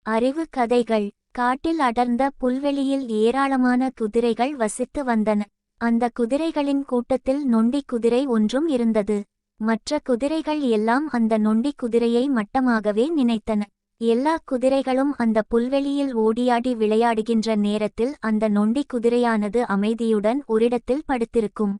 அறிவு கதைகள். காட்டில் அடர்ந்த புல்வெளியில் ஏராளமான குதிரைகள் வசித்து வந்தன. அந்த குதிரைகளின் கூட்டத்தில் நொண்டி குதிரை ஒன்றும் இருந்தது. மற்ற குதிரைகள் எல்லாம் அந்த நொண்டி குதிரையை மட்டமாகவே நினைத்தன. எல்லா குதிரைகளும் அந்த புல்வெளியில் ஓடியாடி விளையாடுகின்ற நேரத்தில் அந்த நொண்டி குதிரையானது அமைதியுடன் ஒரிடத்தில் படுத்திருக்கும்.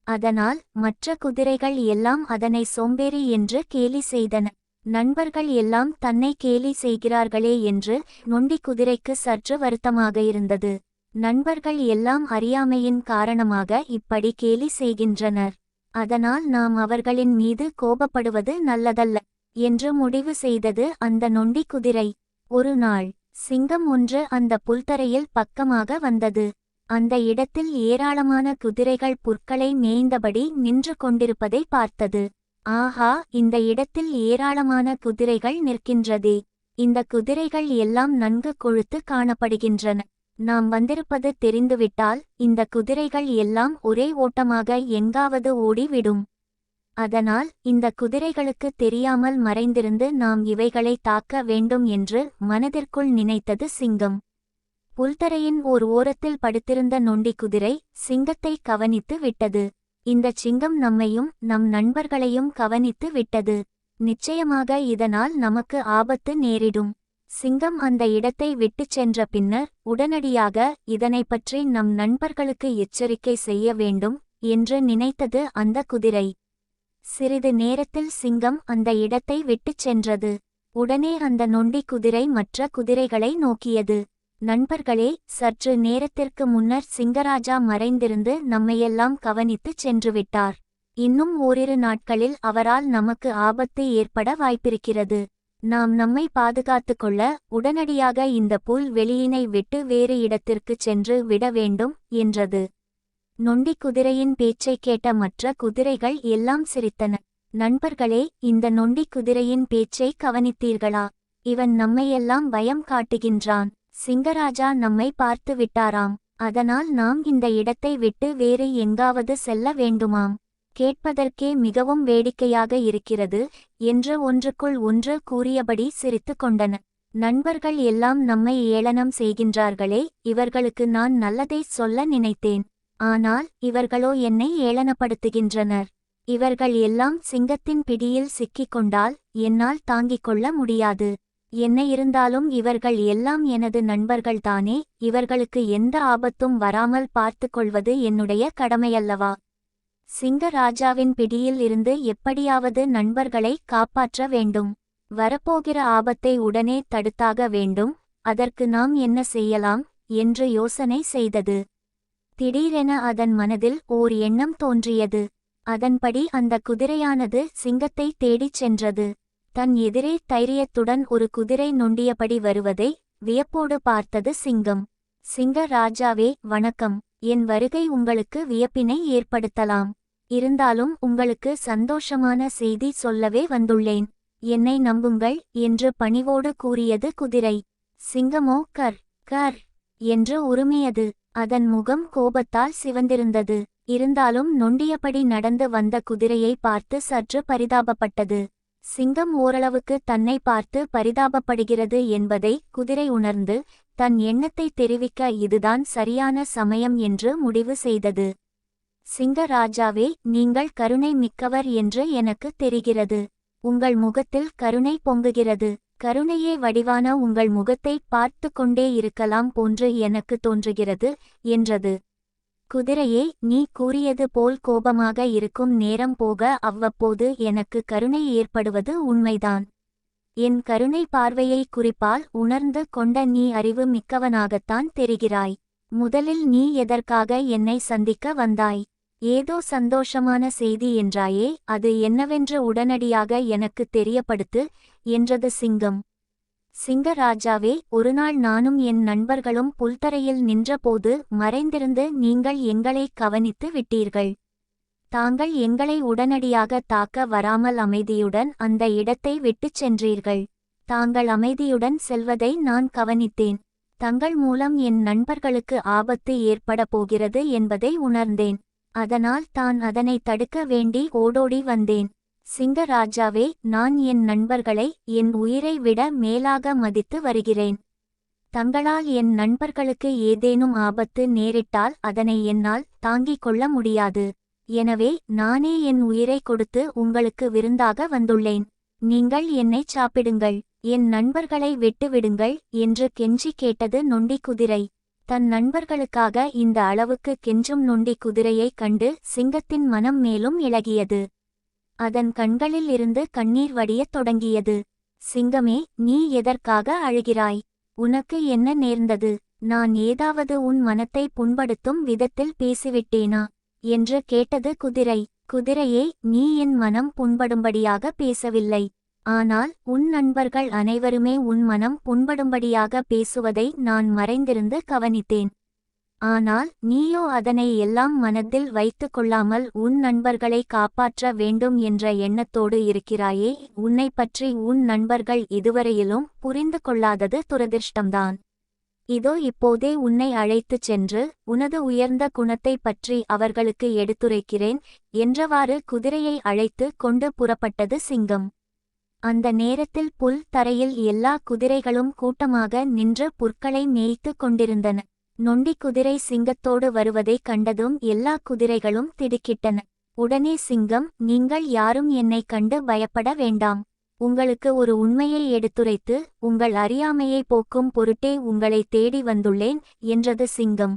அதனால் மற்ற குதிரைகள் எல்லாம் அதனை சோம்பேறி என்று கேலி செய்தன. நண்பர்கள் எல்லாம் தன்னை கேலி செய்கிறார்களே என்று நொண்டி குதிரைக்கு சற்று வருத்தமாக இருந்தது. நண்பர்கள் எல்லாம் அறியாமையின் காரணமாக இப்படி கேலி செய்கின்றனர். அதனால் நாம் அவர்களின் மீது கோபப்படுவது நல்லதல்ல என்று முடிவு செய்தது அந்த நொண்டி குதிரை. ஒரு நாள் சிங்கம் ஒன்று அந்த புல்தரையில் பக்கமாக வந்தது. அந்த இடத்தில் ஏராளமான குதிரைகள் புற்களை மேய்ந்தபடி நின்று கொண்டிருப்பதை பார்த்தது. ஆஹா, இந்த இடத்தில் ஏராளமான குதிரைகள் நிற்கின்றதே. இந்த குதிரைகள் எல்லாம் நன்கு கொழுத்து காணப்படுகின்றன. நாம் வந்திருப்பது தெரிந்துவிட்டால் இந்த குதிரைகள் எல்லாம் ஒரே ஓட்டமாக எங்காவது ஓடிவிடும். அதனால் இந்த குதிரைகளுக்கு தெரியாமல் மறைந்திருந்து நாம் இவைகளை தாக்க வேண்டும் என்று மனதிற்குள் நினைத்தது சிங்கம். புல்தரையின் ஓர் ஓரத்தில் படுத்திருந்த நொண்டி குதிரை சிங்கத்தை கவனித்து விட்டது. இந்த சிங்கம் நம்மையும் நம் நண்பர்களையும் கவனித்து விட்டது. நிச்சயமாக இதனால் நமக்கு ஆபத்து நேரிடும். சிங்கம் அந்த இடத்தை விட்டுச் சென்ற பின்னர் உடனடியாக இதனை பற்றி நம் நண்பர்களுக்கு எச்சரிக்கை செய்ய வேண்டும் என்று நினைத்தது அந்த குதிரை. சிறிது நேரத்தில் சிங்கம் அந்த இடத்தை விட்டுச் சென்றது. உடனே அந்த நொண்டி குதிரை மற்ற குதிரைகளை நோக்கியது. நண்பர்களே, சற்று நேரத்திற்கு முன்னர் சிங்கராஜா மறைந்திருந்து நம்மையெல்லாம் கவனித்துச் சென்றுவிட்டார். இன்னும் ஓரிரு நாட்களில் அவரால் நமக்கு ஆபத்து ஏற்பட வாய்ப்பிருக்கிறது. நாம் நம்மை பாதுகாத்து கொள்ள உடனடியாக இந்த புல் வெளியினை விட்டு வேறு இடத்திற்குச் சென்று விட வேண்டும் என்றது. நொண்டி குதிரையின் பேச்சைக் கேட்ட மற்ற குதிரைகள் எல்லாம் சிரித்தன. நண்பர்களே, இந்த நொண்டி குதிரையின் பேச்சை கவனித்தீர்களா? இவன் நம்மையெல்லாம் பயம் காட்டுகின்றான். சிங்கராஜா நம்மை பார்த்து விட்டாராம். அதனால் நாம் இந்த இடத்தை விட்டு வேறு எங்காவது செல்ல வேண்டுமாம். கேட்பதற்கே மிகவும் வேடிக்கையாக இருக்கிறது என்று ஒன்றுக்குள் ஒன்று கூறியபடி சிரித்து கொண்டன. நண்பர்கள் எல்லாம் நம்மை ஏளனம் செய்கின்றார்களே, இவர்களுக்கு நான் நல்லதை சொல்ல நினைத்தேன். ஆனால் இவர்களோ என்னை ஏளனப்படுத்துகின்றனர். இவர்கள் எல்லாம் சிங்கத்தின் பிடியில் சிக்கிக் கொண்டால் என்னால் தாங்கிக் கொள்ள முடியாது. என்ன இருந்தாலும் இவர்கள் எல்லாம் எனது நண்பர்கள்தானே. இவர்களுக்கு எந்த ஆபத்தும் வராமல் பார்த்து கொள்வது என்னுடைய கடமையல்லவா? சிங்கராஜாவின் பிடியில் இருந்து எப்படியாவது நண்பர்களை காப்பாற்ற வேண்டும். வரப்போகிற ஆபத்தை உடனே தடுத்தாக வேண்டும். அதற்கு நாம் என்ன செய்யலாம் என்று யோசனை செய்தது. திடீரென அதன் மனதில் ஓர் எண்ணம் தோன்றியது. அதன்படி அந்த குதிரையானது சிங்கத்தை தேடிச் சென்றது. தன் எதிரே தைரியத்துடன் ஒரு குதிரை நொண்டியபடி வருவதை வியப்போடு பார்த்தது சிங்கம். சிங்கராஜாவே, வணக்கம். என் வருகை உங்களுக்கு வியப்பினை ஏற்படுத்தலாம். இருந்தாலும் உங்களுக்கு சந்தோஷமான செய்தி சொல்லவே வந்துள்ளேன். என்னை நம்புங்கள் என்று பணிவோடு கூறியது குதிரை. சிங்கமோ கர் கர் என்று உறுமியது. அதன் முகம் கோபத்தால் சிவந்திருந்தது. இருந்தாலும் நொண்டியபடி நடந்து வந்த குதிரையை பார்த்து சற்று பரிதாபப்பட்டது. சிங்கம் ஓரளவுக்கு தன்னை பார்த்து பரிதாபப்படுகிறது என்பதை குதிரை உணர்ந்து தன் எண்ணத்தை தெரிவிக்க இதுதான் சரியான சமயம் என்று முடிவு செய்தது. சிங்கராஜாவே, நீங்கள் கருணை மிக்கவர் என்று எனக்கு தெரிகிறது. உங்கள் முகத்தில் கருணை பொங்குகிறது. கருணையே வடிவான உங்கள் முகத்தை பார்த்து கொண்டே இருக்கலாம் போன்று எனக்கு தோன்றுகிறது என்றது. குதிரையே, நீ கூறியது போல் கோபமாக இருக்கும் நேரம் போக அவ்வப்போது எனக்கு கருணை ஏற்படுவது உண்மைதான். என் கருணை பார்வையை குறிப்பால் உணர்ந்து கொண்ட நீ அறிவு மிக்கவனாகத்தான் தெரிகிறாய். முதலில் நீ எதற்காக என்னை சந்திக்க வந்தாய்? ஏதோ சந்தோஷமான செய்தி என்றாயே, அது என்னவென்று உடனடியாக எனக்கு தெரியப்படுத்து என்றது சிங்கம். சிங்கராஜாவே, ஒருநாள் நானும் என் நண்பர்களும் புல்தரையில் நின்றபோது மறைந்திருந்து நீங்கள் எங்களை கவனித்து விட்டீர்கள். தாங்கள் எங்களை உடனடியாக தாக்க வராமல் அமைதியுடன் அந்த இடத்தை விட்டுச் சென்றீர்கள். தாங்கள் அமைதியுடன் செல்வதை நான் கவனித்தேன். தங்கள் மூலம் என் நண்பர்களுக்கு ஆபத்து ஏற்பட போகிறது என்பதை உணர்ந்தேன். அதனால் தான் அதனை தடுக்க வேண்டி ஓடோடி வந்தேன். சிங்கராஜாவே, நான் என் நண்பர்களை என் உயிரை விட மேலாக மதித்து வருகிறேன். தங்களால் என் நண்பர்களுக்கு ஏதேனும் ஆபத்து நேரிட்டால் அதனை என்னால் தாங்கிக் கொள்ள முடியாது. எனவே நானே என் உயிரை கொடுத்து உங்களுக்கு விருந்தாக வந்துள்ளேன். நீங்கள் என்னைச் சாப்பிடுங்கள், என் நண்பர்களை விட்டுவிடுங்கள் என்று கெஞ்சி கேட்டது நொண்டி குதிரை. தன் நண்பர்களுக்காக இந்த அளவுக்கு கெஞ்சும் நொண்டி குதிரையைக் கண்டு சிங்கத்தின் மனம் மேலும் இளகியது. அதன் கண்களில் இருந்து கண்ணீர் வடியத் தொடங்கியது. சிங்கமே, நீ எதற்காக அழுகிறாய்? உனக்கு என்ன நேர்ந்தது? நான் ஏதாவது உன் மனத்தை புண்படுத்தும் விதத்தில் பேசிவிட்டேனா என்று கேட்டது குதிரை. குதிரையே, நீ என் மனம் புண்படும்படியாக பேசவில்லை. ஆனால் உன் நண்பர்கள் அனைவருமே உன் மனம் புண்படும்படியாக பேசுவதை நான் மறைந்திருந்து கவனித்தேன். ஆனால் நீயோ அதனை எல்லாம் மனத்தில் வைத்து கொள்ளாமல் உன் நண்பர்களை காப்பாற்ற வேண்டும் என்ற எண்ணத்தோடு இருக்கிறாயே. உன்னை பற்றி உன் நண்பர்கள் இதுவரையிலும் புரிந்து கொள்ளாதது துரதிர்ஷ்டம்தான். இதோ இப்போதே உன்னை அழைத்துச் சென்று உனது உயர்ந்த குணத்தை பற்றி அவர்களுக்கு எடுத்துரைக்கிறேன் என்றவாறு குதிரையை அழைத்து கொண்டு புறப்பட்டது சிங்கம். அந்த நேரத்தில் புல் தரையில் எல்லா குதிரைகளும் கூட்டமாக நின்று புற்களை மேய்த்து கொண்டிருந்தன. நொண்டி குதிரை சிங்கத்தோடு வருவதைக் கண்டதும் எல்லா குதிரைகளும் திடுக்கிட்டன. உடனே சிங்கம், நீங்கள் யாரும் என்னைக் கண்டு பயப்பட வேண்டாம். உங்களுக்கு ஒரு உண்மையை எடுத்துரைத்து உங்கள் அறியாமையை போக்கும் பொருட்டே உங்களை தேடி வந்துள்ளேன் என்றது சிங்கம்.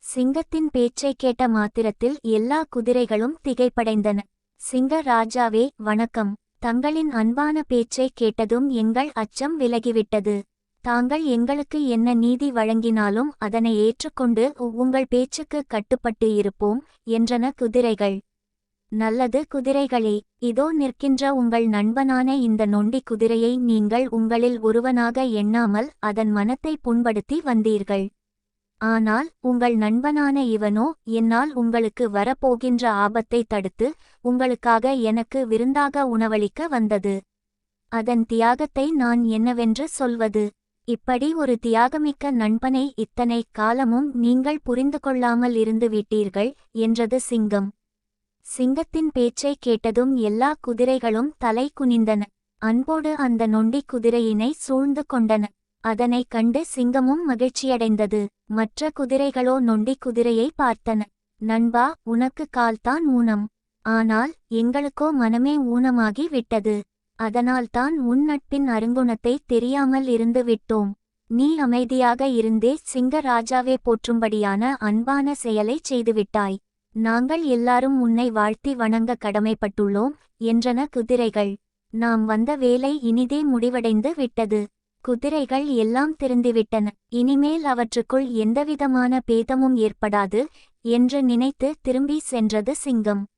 சிங்கத்தின் பேச்சைக் கேட்ட மாத்திரத்தில் எல்லா குதிரைகளும் திகைப்படைந்தன. சிங்க ராஜாவே, வணக்கம். தங்களின் அன்பான பேச்சைக் கேட்டதும் எங்கள் அச்சம் விலகிவிட்டது. தாங்கள் எங்களுக்கு என்ன நீதி வழங்கினாலும் அதனை ஏற்றுக்கொண்டு உங்கள் பேச்சுக்கு கட்டுப்பட்டு இருப்போம் என்றன குதிரைகள். நல்லது குதிரைகளே, இதோ நிற்கின்ற உங்கள் நண்பனான இந்த நொண்டி குதிரையை நீங்கள் உங்களில் ஒருவனாக எண்ணாமல் அதன் மனத்தை புண்படுத்தி வந்தீர்கள். ஆனால் உங்கள் நண்பனான இவனோ என்னால் உங்களுக்கு வரப்போகின்ற ஆபத்தை தடுத்து உங்களுக்காக எனக்கு விருந்தாக உணவளிக்க வந்தது. அதன் தியாகத்தை நான் என்னவென்று சொல்வது? இப்படி ஒரு தியாகமிக்க நண்பனை இத்தனை காலமும் நீங்கள் புரிந்து கொள்ளாமல் இருந்து விட்டீர்கள் என்றது சிங்கம். சிங்கத்தின் பேச்சைக் கேட்டதும் எல்லா குதிரைகளும் தலை குனிந்தன. அன்போடு அந்த நொண்டி குதிரையினை சூழ்ந்து கொண்டன. அதனைக் கண்டு சிங்கமும் மகிழ்ச்சியடைந்தது. மற்ற குதிரைகளோ நொண்டி குதிரையை பார்த்தன. நண்பா, உனக்கு கால்தான் ஊனம். ஆனால் எங்களுக்கோ மனமே ஊனமாகி விட்டது. அதனால்தான் உன் நட்பின் அருங்குணத்தை தெரியாமல் இருந்து விட்டோம். நீ அமைதியாக இருந்தே சிங்க ராஜாவே போற்றும்படியான அன்பான செயலை செய்துவிட்டாய். நாங்கள் எல்லாரும் உன்னை வாழ்த்தி வணங்க கடமைப்பட்டுள்ளோம் என்றன குதிரைகள். நாம் வந்த வேலை இனிதே முடிவடைந்து விட்டது. குதிரைகள் எல்லாம் திருந்திவிட்டன. இனிமேல் அவற்றுக்குள் எந்தவிதமான பேதமும் ஏற்படாது என்று நினைத்து திரும்பி சென்றது சிங்கம்.